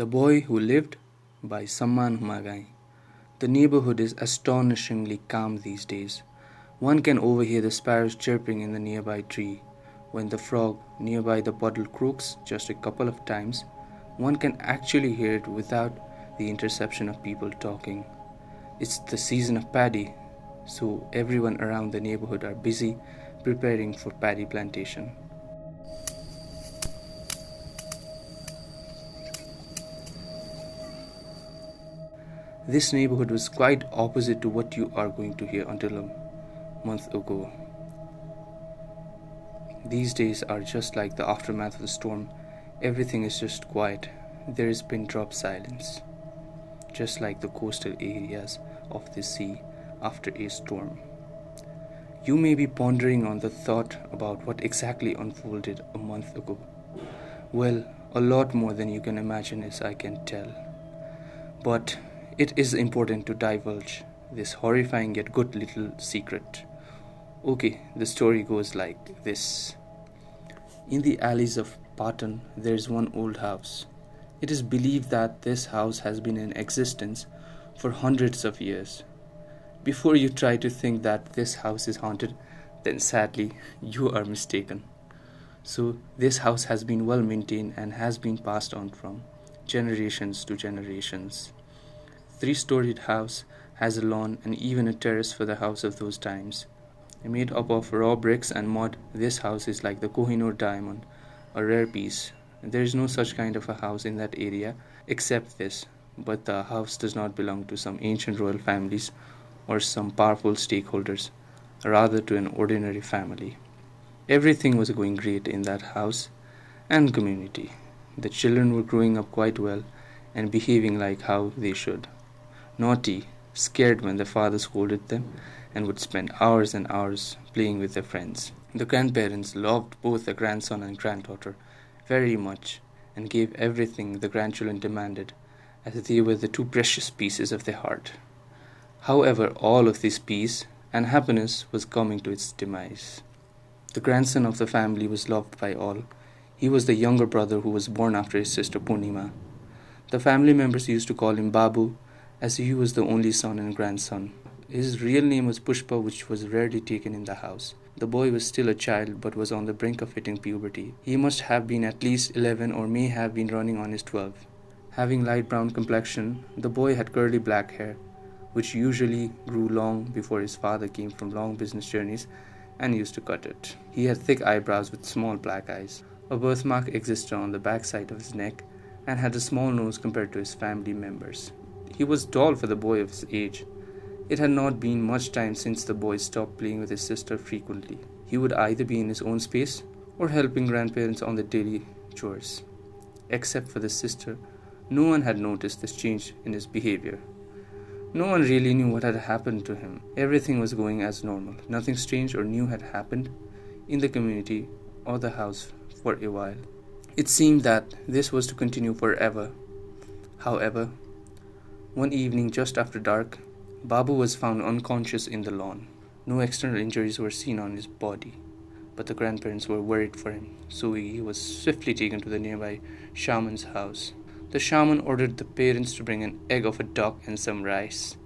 The Boy Who Lived by Samman Humagain. The neighborhood is astonishingly calm these days. One can overhear the sparrows chirping in the nearby tree. When the frog nearby the puddle croaks just a couple of times, one can actually hear it without the interception of people talking. It's the season of paddy, so everyone around the neighborhood are busy preparing for paddy plantation. This neighborhood was quite opposite to what you are going to hear until a month ago. These days are just like the aftermath of the storm. Everything is just quiet. There is pin drop silence, just like the coastal areas of the sea after a storm. You may be pondering on the thought about what exactly unfolded a month ago. Well, a lot more than you can imagine, as I can tell. But it is important to divulge this horrifying yet good little secret. Okay, the story goes like this. In the alleys of Patan, there is one old house. It is believed that this house has been in existence for hundreds of years. Before you try to think that this house is haunted, then sadly, you are mistaken. So, this house has been well maintained and has been passed on from generations to generations. Three-storied house has a lawn and even a terrace for the house of those times. Made up of raw bricks and mud, this house is like the Kohinoor diamond, a rare piece. There is no such kind of a house in that area except this, but the house does not belong to some ancient royal families or some powerful stakeholders, rather to an ordinary family. Everything was going great in that house and community. The children were growing up quite well and behaving like how they should. Naughty, scared when the father scolded them, and would spend hours and hours playing with their friends. The grandparents loved both the grandson and granddaughter very much and gave everything the grandchildren demanded, as they were the two precious pieces of their heart. However, all of this peace and happiness was coming to its demise. The grandson of the family was loved by all. He was the younger brother who was born after his sister Purnima. The family members used to call him Babu, as he was the only son and grandson. His real name was Pushpa, which was rarely taken in the house. The boy was still a child but was on the brink of hitting puberty. He must have been at least 11 or may have been running on his 12. Having light brown complexion, the boy had curly black hair, which usually grew long before his father came from long business journeys and used to cut it. He had thick eyebrows with small black eyes. A birthmark existed on the back side of his neck and had a small nose compared to his family members. He was tall for the boy of his age. It had not been much time since the boy stopped playing with his sister frequently. He would either be in his own space or helping grandparents on the daily chores. Except for the sister, no one had noticed this change in his behavior. No one really knew what had happened to him. Everything was going as normal. Nothing strange or new had happened in the community or the house for a while. It seemed that this was to continue forever. However, one evening just after dark, Babu was found unconscious in the lawn. No external injuries were seen on his body, but the grandparents were worried for him, so he was swiftly taken to the nearby shaman's house. The shaman ordered the parents to bring an egg of a duck and some rice.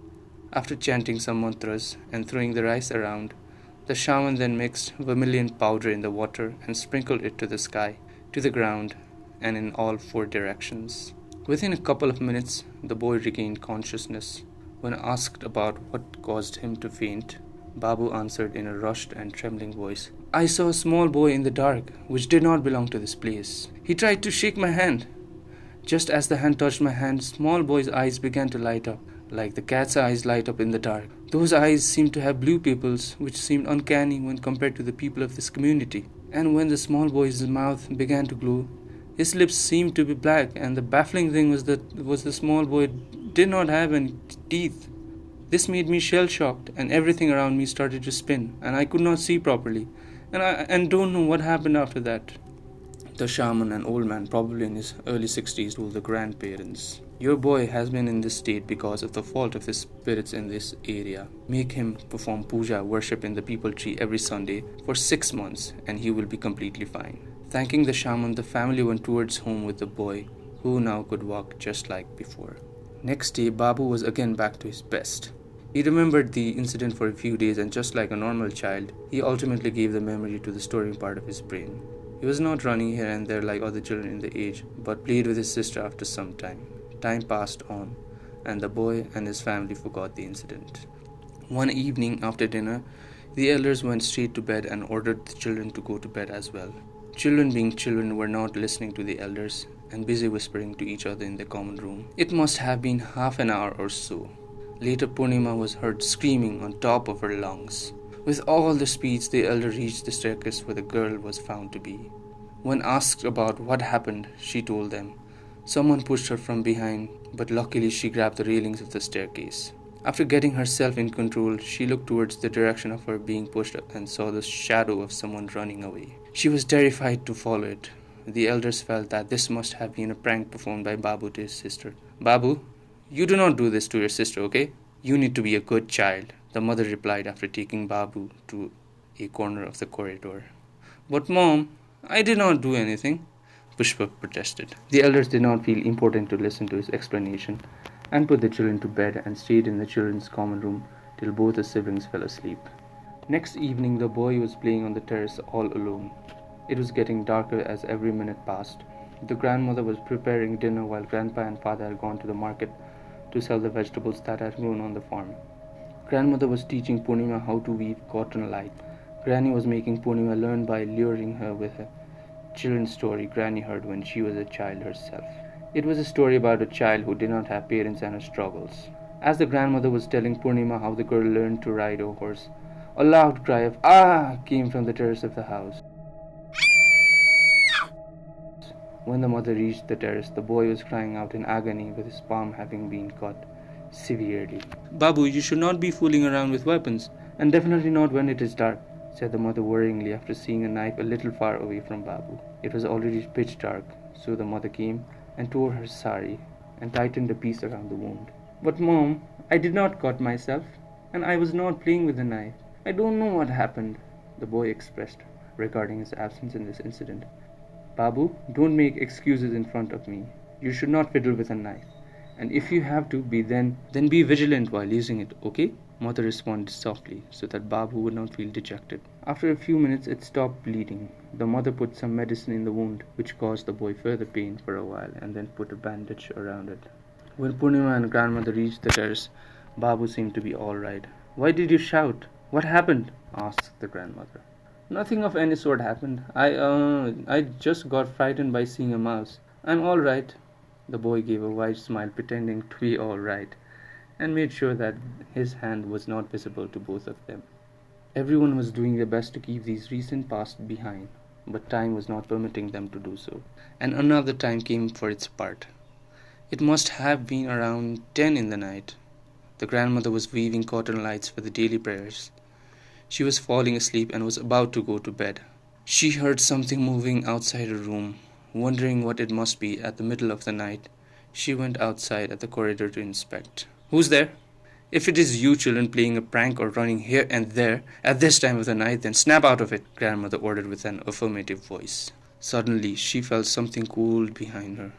After chanting some mantras and throwing the rice around, the shaman then mixed vermilion powder in the water and sprinkled it to the sky, to the ground, and in all four directions. Within a couple of minutes, the boy regained consciousness. When asked about what caused him to faint, Babu answered in a rushed and trembling voice, "I saw a small boy in the dark, which did not belong to this place. He tried to shake my hand. Just as the hand touched my hand, small boy's eyes began to light up, like the cat's eyes light up in the dark. Those eyes seemed to have blue pupils, which seemed uncanny when compared to the people of this community. And when the small boy's mouth began to glow, his lips seemed to be black, and the baffling thing was the small boy did not have any teeth. This made me shell-shocked, and everything around me started to spin, and I could not see properly, and don't know what happened after that." The shaman, an old man, probably in his early 60s, told the grandparents, "Your boy has been in this state because of the fault of the spirits in this area. Make him perform puja, worship in the peepal tree every Sunday for 6 months, and he will be completely fine." Thanking the shaman, the family went towards home with the boy, who now could walk just like before. Next day, Babu was again back to his best. He remembered the incident for a few days, and just like a normal child, he ultimately gave the memory to the storing part of his brain. He was not running here and there like other children in the age, but played with his sister after some time. Time passed on, and the boy and his family forgot the incident. One evening after dinner, the elders went straight to bed and ordered the children to go to bed as well. Children being children were not listening to the elders and busy whispering to each other in the common room. It must have been half an hour or so. Later, Purnima was heard screaming on top of her lungs. With all the speed, the elder reached the staircase where the girl was found to be. When asked about what happened, she told them. Someone pushed her from behind, but luckily she grabbed the railings of the staircase. After getting herself in control, she looked towards the direction of her being pushed and saw the shadow of someone running away. She was terrified to follow it. The elders felt that this must have been a prank performed by Babu to his sister. "Babu, you do not do this to your sister, okay? You need to be a good child," the mother replied after taking Babu to a corner of the corridor. "But mom, I did not do anything," Pushpa protested. The elders did not feel important to listen to his explanation and put the children to bed and stayed in the children's common room till both the siblings fell asleep. Next evening, the boy was playing on the terrace all alone. It was getting darker as every minute passed. The grandmother was preparing dinner while grandpa and father had gone to the market to sell the vegetables that had grown on the farm. Grandmother was teaching Purnima how to weave cotton light. Granny was making Purnima learn by luring her with a children's story Granny heard when she was a child herself. It was a story about a child who did not have parents and her struggles. As the grandmother was telling Purnima how the girl learned to ride a horse, a loud cry of "Ah!" came from the terrace of the house. When the mother reached the terrace, the boy was crying out in agony with his palm having been cut severely. "Babu, you should not be fooling around with weapons, and definitely not when it is dark," said the mother worryingly after seeing a knife a little far away from Babu. It was already pitch dark, so the mother came and tore her sari and tightened a piece around the wound. "But mom, I did not cut myself, and I was not playing with the knife. I don't know what happened," the boy expressed regarding his absence in this incident. "Babu, don't make excuses in front of me. You should not fiddle with a knife. And if you have to be then be vigilant while using it, okay?" Mother responded softly so that Babu would not feel dejected. After a few minutes it stopped bleeding. The mother put some medicine in the wound, which caused the boy further pain for a while, and then put a bandage around it. When Purnima and grandmother reached the terrace, Babu seemed to be all right. "Why did you shout? What happened?" asked the grandmother. "Nothing of any sort happened. I just got frightened by seeing a mouse. I'm all right." The boy gave a wide smile, pretending to be all right, and made sure that his hand was not visible to both of them. Everyone was doing their best to keep these recent past behind, but time was not permitting them to do so, and another time came for its part. It must have been around 10 in the night. The grandmother was weaving cotton lights for the daily prayers. She was falling asleep and was about to go to bed. She heard something moving outside her room. Wondering what it must be at the middle of the night, she went outside at the corridor to inspect. "Who's there? If it is you children playing a prank or running here and there at this time of the night, then snap out of it," grandmother ordered with an affirmative voice. Suddenly, she felt something cold behind her.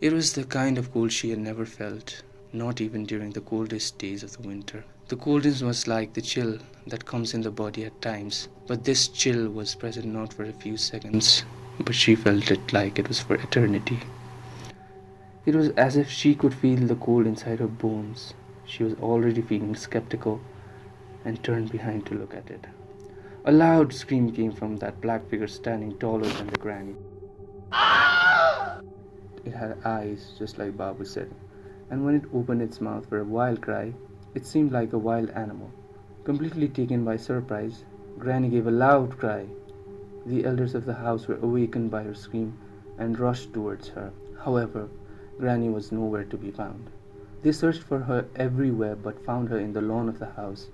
It was the kind of cold she had never felt, not even during the coldest days of the winter. The coldness was like the chill that comes in the body at times, but this chill was present not for a few seconds, but she felt it like it was for eternity. It was as if she could feel the cold inside her bones. She was already feeling skeptical and turned behind to look at it. A loud scream came from that black figure standing taller than the granny. It had eyes, just like Babu said, and when it opened its mouth for a wild cry, it seemed like a wild animal. Completely taken by surprise, Granny gave a loud cry. The elders of the house were awakened by her scream and rushed towards her. However, Granny was nowhere to be found. They searched for her everywhere but found her in the lawn of the house,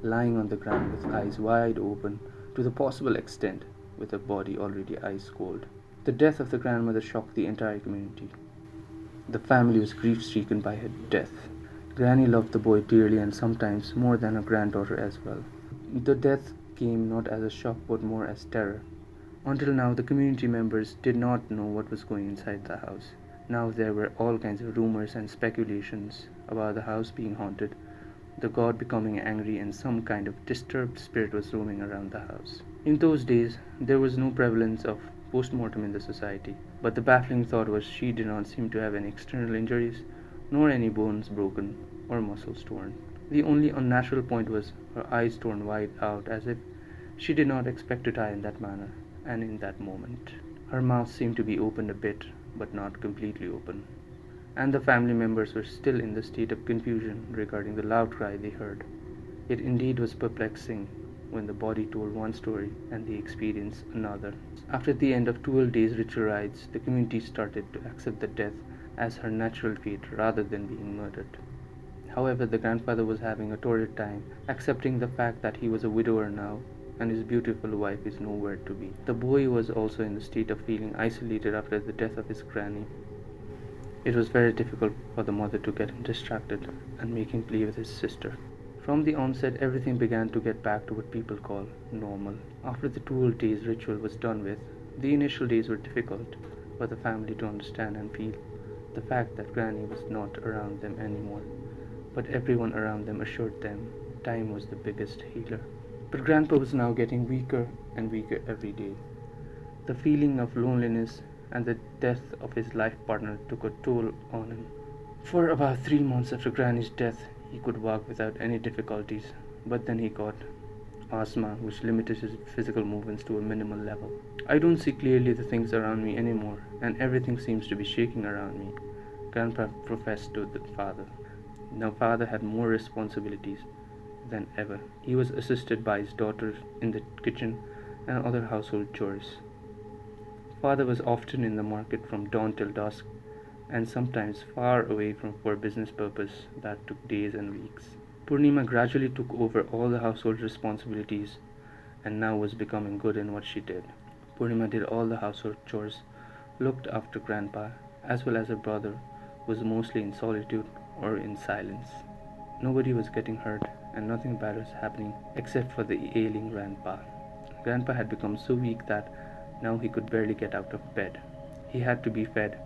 lying on the ground with eyes wide open to the possible extent, with her body already ice cold. The death of the grandmother shocked the entire community. The family was grief-stricken by her death. Granny loved the boy dearly and sometimes more than her granddaughter as well. The death came not as a shock but more as terror. Until now, the community members did not know what was going inside the house. Now there were all kinds of rumors and speculations about the house being haunted, the god becoming angry, and some kind of disturbed spirit was roaming around the house. In those days, there was no prevalence of post-mortem in the society, but the baffling thought was she did not seem to have any external injuries, nor any bones broken or muscles torn. The only unnatural point was her eyes torn wide out as if she did not expect to die in that manner and in that moment. Her mouth seemed to be opened a bit, but not completely open. And the family members were still in the state of confusion regarding the loud cry they heard. It indeed was perplexing when the body told one story and the experience another. After the end of 12 days ritual rites, the community started to accept the death as her natural fate rather than being murdered. However, the grandfather was having a torrid time, accepting the fact that he was a widower now and his beautiful wife is nowhere to be. The boy was also in the state of feeling isolated after the death of his granny. It was very difficult for the mother to get him distracted and make him play with his sister. From the onset, everything began to get back to what people call normal. After the 12 days ritual was done with, the initial days were difficult for the family to understand and feel the fact that Granny was not around them anymore. But everyone around them assured them time was the biggest healer. But Grandpa was now getting weaker and weaker every day. The feeling of loneliness and the death of his life partner took a toll on him. For about 3 months after Granny's death, he could walk without any difficulties, but then he got asthma, which limited his physical movements to a minimal level. I don't see clearly the things around me anymore, and everything seems to be shaking around me, Grandpa professed to the father. Now father had more responsibilities than ever. He was assisted by his daughter in the kitchen and other household chores. Father was often in the market from dawn till dusk, and sometimes far away for business purpose that took days and weeks. Purnima gradually took over all the household responsibilities and now was becoming good in what she did. Purnima did all the household chores, looked after Grandpa, as well as her brother, was mostly in solitude or in silence. Nobody was getting hurt and nothing bad was happening except for the ailing Grandpa. Grandpa had become so weak that now he could barely get out of bed. He had to be fed,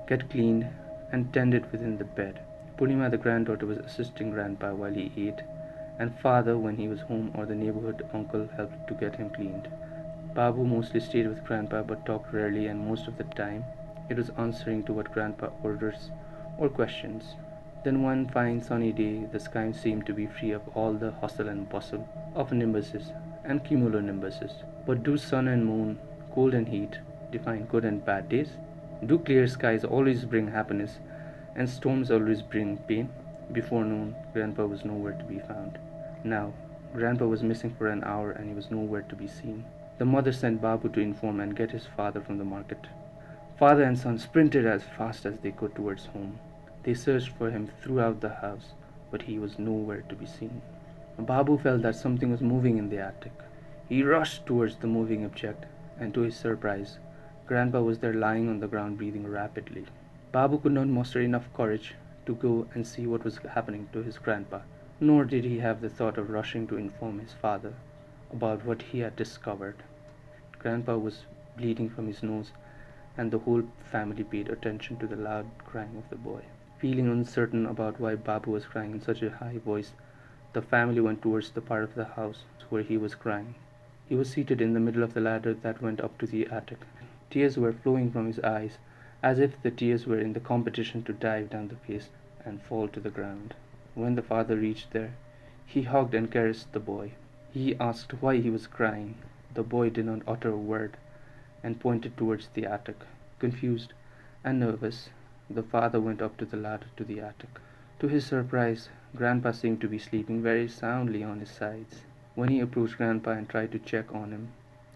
get cleaned, and tended within the bed. Purnima, the granddaughter, was assisting Grandpa while he ate, and father, when he was home, or the neighborhood uncle helped to get him cleaned. Babu mostly stayed with Grandpa but talked rarely, and most of the time it was answering to what Grandpa orders or questions. Then one fine sunny day, the sky seemed to be free of all the hustle and bustle of nimbuses and cumulonimbuses. But do sun and moon, cold and heat, define good and bad days? Do clear skies always bring happiness and storms always bring pain? Before noon, Grandpa was nowhere to be found. Now, Grandpa was missing for an hour and he was nowhere to be seen. The mother sent Babu to inform and get his father from the market. Father and son sprinted as fast as they could towards home. They searched for him throughout the house, but he was nowhere to be seen. Babu felt that something was moving in the attic. He rushed towards the moving object, and to his surprise, Grandpa was there lying on the ground breathing rapidly. Babu could not muster enough courage to go and see what was happening to his grandpa, nor did he have the thought of rushing to inform his father about what he had discovered. Grandpa was bleeding from his nose, and the whole family paid attention to the loud crying of the boy. Feeling uncertain about why Babu was crying in such a high voice, the family went towards the part of the house where he was crying. He was seated in the middle of the ladder that went up to the attic. Tears were flowing from his eyes, as if the tears were in the competition to dive down the face and fall to the ground. When the father reached there, he hugged and caressed the boy. He asked why he was crying. The boy did not utter a word and pointed towards the attic. Confused and nervous, the father went up to the ladder to the attic. To his surprise, Grandpa seemed to be sleeping very soundly on his sides. When he approached Grandpa and tried to check on him,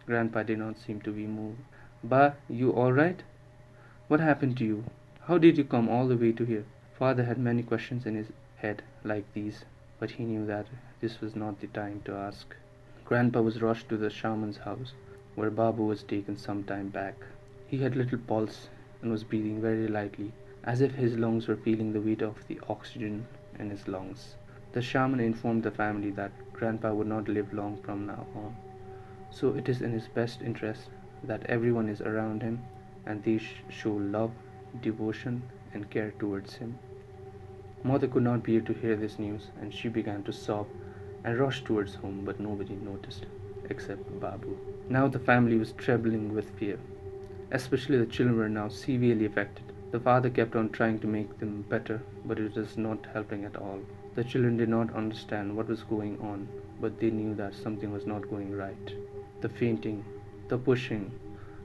Grandpa did not seem to be moved. "Ba, you all right? What happened to you? How did you come all the way to here?" Father had many questions in his head like these, but he knew that this was not the time to ask. Grandpa was rushed to the shaman's house, where Babu was taken some time back. He had little pulse and was breathing very lightly, as if his lungs were feeling the weight of the oxygen in his lungs. The shaman informed the family that Grandpa would not live long from now on, so it is in his best interest that everyone is around him and they show love, devotion, and care towards him. Mother could not bear to hear this news and she began to sob and rushed towards home, but nobody noticed except Babu. Now the family was trembling with fear. Especially the children were now severely affected. The father kept on trying to make them better, but it was not helping at all. The children did not understand what was going on, but they knew that something was not going right. The fainting, the pushing,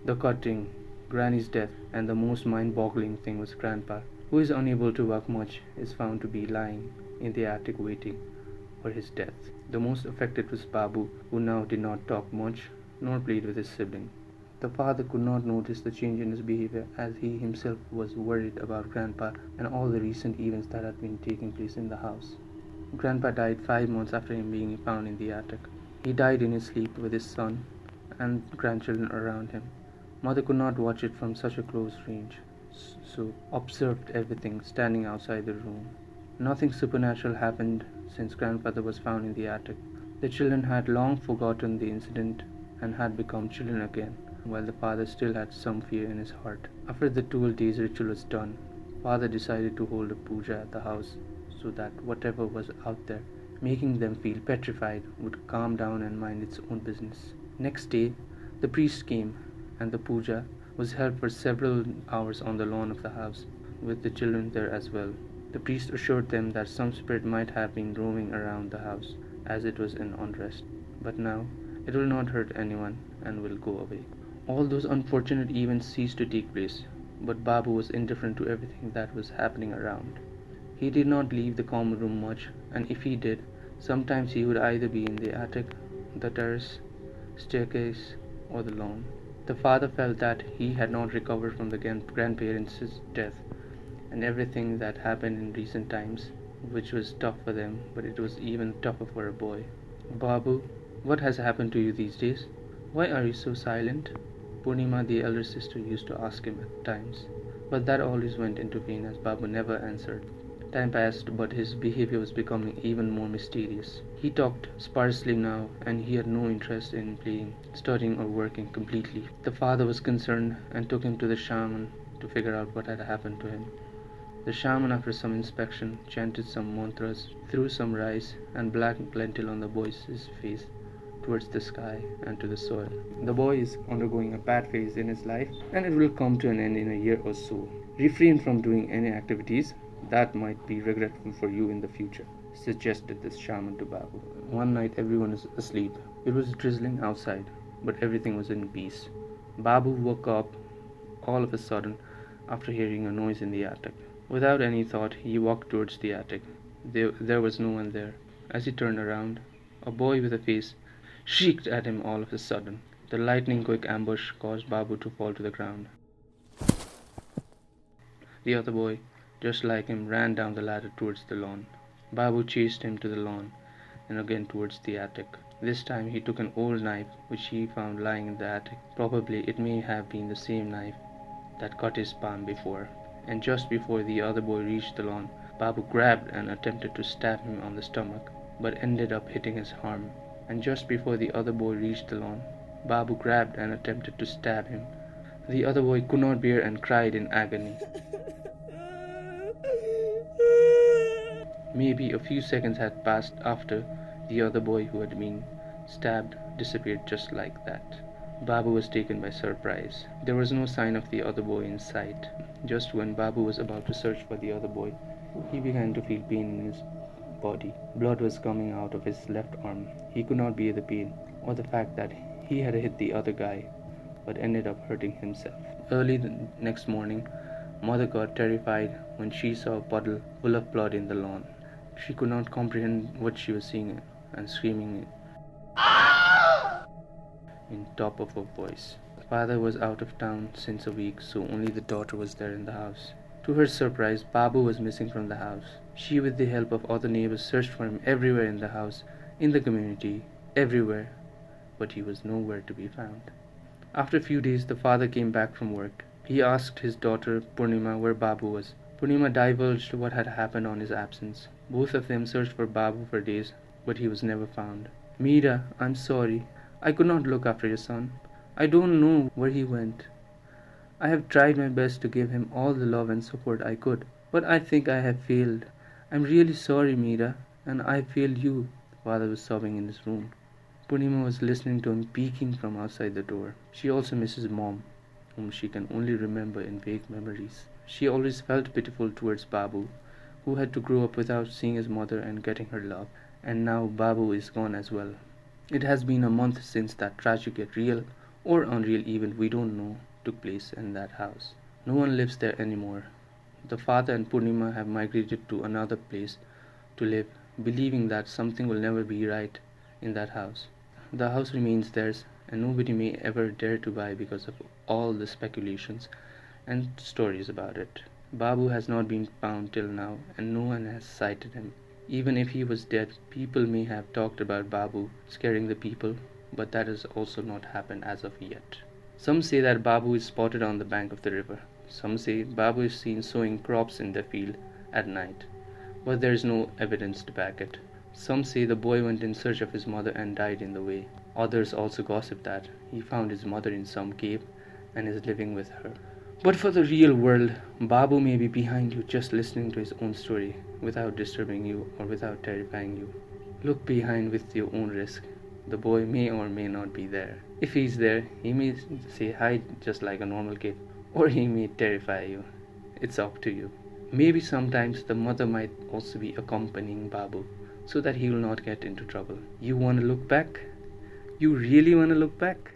the cutting, Granny's death, and the most mind-boggling thing was Grandpa, who is unable to walk much, is found to be lying in the attic waiting for his death. The most affected was Babu, who now did not talk much nor plead with his sibling. The father could not notice the change in his behavior as he himself was worried about Grandpa and all the recent events that had been taking place in the house. Grandpa died 5 months after him being found in the attic. He died in his sleep with his son and grandchildren around him. Mother could not watch it from such a close range, so observed everything standing outside the room. Nothing supernatural happened since grandfather was found in the attic. The children had long forgotten the incident and had become children again, while the father still had some fear in his heart. After the 12 days ritual was done, father decided to hold a puja at the house so that whatever was out there making them feel petrified would calm down and mind its own business. Next day, the priest came and the puja was held for several hours on the lawn of the house, with the children there as well. The priest assured them that some spirit might have been roaming around the house as it was in unrest, but now it will not hurt anyone and will go away. All those unfortunate events ceased to take place, but Babu was indifferent to everything that was happening around. He did not leave the common room much, and if he did, sometimes he would either be in the attic, the terrace, staircase, or the lawn. The father felt that he had not recovered from the grandparents' death and everything that happened in recent times, which was tough for them, but it was even tougher for a boy. Babu, what has happened to you these days? Why are you so silent? Purnima, the elder sister, used to ask him at times, but that always went into vain as Babu never answered. Time passed, but his behavior was becoming even more mysterious. He talked sparsely now, and he had no interest in playing, studying, or working completely. The father was concerned and took him to the shaman to figure out what had happened to him. The shaman, after some inspection, chanted some mantras, threw some rice and black lentil on the boy's face towards the sky and to the soil. The boy is undergoing a bad phase in his life, and it will come to an end in a year or so. Refrain from doing any activities that might be regretful for you in the future, suggested this shaman to Babu. One night everyone was asleep. It was drizzling outside, but everything was in peace. Babu woke up all of a sudden after hearing a noise in the attic. Without any thought, he walked towards the attic. There was no one there. As he turned around, a boy with a face shrieked at him all of a sudden. The lightning-quick ambush caused Babu to fall to the ground. The other boy, just like him, ran down the ladder towards the lawn. Babu chased him to the lawn and again towards the attic. This time he took an old knife which he found lying in the attic. Probably it may have been the same knife that cut his palm before. And just before the other boy reached the lawn, Babu grabbed and attempted to stab him on the stomach, but ended up hitting his arm. And just before the other boy reached the lawn, Babu grabbed and attempted to stab him. The other boy could not bear and cried in agony. Maybe a few seconds had passed after the other boy who had been stabbed disappeared just like that. Babu was taken by surprise. There was no sign of the other boy in sight. Just when Babu was about to search for the other boy, he began to feel pain in his body. Blood was coming out of his left arm. He could not bear the pain or the fact that he had hit the other guy, but ended up hurting himself. Early the next morning, Mother got terrified when she saw a puddle full of blood in the lawn. She could not comprehend what she was seeing and screaming in top of her voice. The father was out of town since a week, so only the daughter was there in the house. To her surprise, Babu was missing from the house. She, with the help of other neighbors, searched for him everywhere in the house, in the community, everywhere, but he was nowhere to be found. After a few days, the father came back from work. He asked his daughter Purnima where Babu was. Purnima divulged what had happened on his absence. Both of them searched for Babu for days, but he was never found. Meera, I'm sorry. I could not look after your son. I don't know where he went. I have tried my best to give him all the love and support I could, but I think I have failed. I'm really sorry, Mira, and I failed you. Father was sobbing in his room. Purnima was listening to him peeking from outside the door. She also misses Mom, whom she can only remember in vague memories. She always felt pitiful towards Babu, who had to grow up without seeing his mother and getting her love. And now Babu is gone as well. It has been a month since that tragic yet real or unreal event we don't know took place in that house. No one lives there anymore. The father and Purnima have migrated to another place to live, believing that something will never be right in that house. The house remains theirs, and nobody may ever dare to buy because of all the speculations and stories about it. Babu has not been found till now, and no one has sighted him. Even if he was dead, people may have talked about Babu scaring the people, but that has also not happened as of yet. Some say that Babu is spotted on the bank of the river. Some say Babu is seen sowing crops in the field at night, but there is no evidence to back it. Some say the boy went in search of his mother and died in the way. Others also gossip that he found his mother in some cave and is living with her. But for the real world, Babu may be behind you just listening to his own story without disturbing you or without terrifying you. Look behind with your own risk. The boy may or may not be there. If he's there, he may say hi just like a normal kid, or he may terrify you. It's up to you. Maybe sometimes the mother might also be accompanying Babu so that he will not get into trouble. You want to look back? You really want to look back?